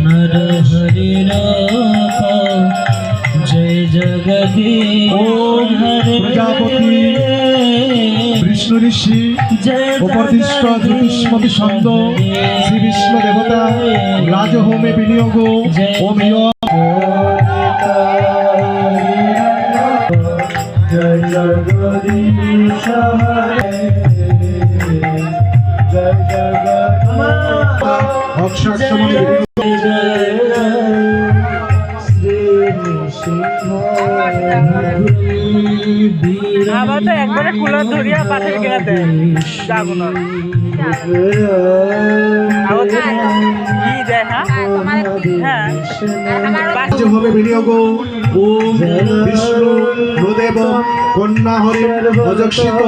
नर हरि जय जगदीश प्रजापति विष्णु ऋषि उपदिष्ट ज्योतिष्मति छंद श्री विष्णु देवता राजहोमे विनियोग ओम जय जगदीश जय আবার তো একবারে কুলার ধরিয়া পাঠিয়ে গেলে দেয় যাবো না কি দেয় হ্যাঁ হবে বিনিয়োগ ওম বিষ্ণু গুরুদেব কন্যা হরি অজক্ষিত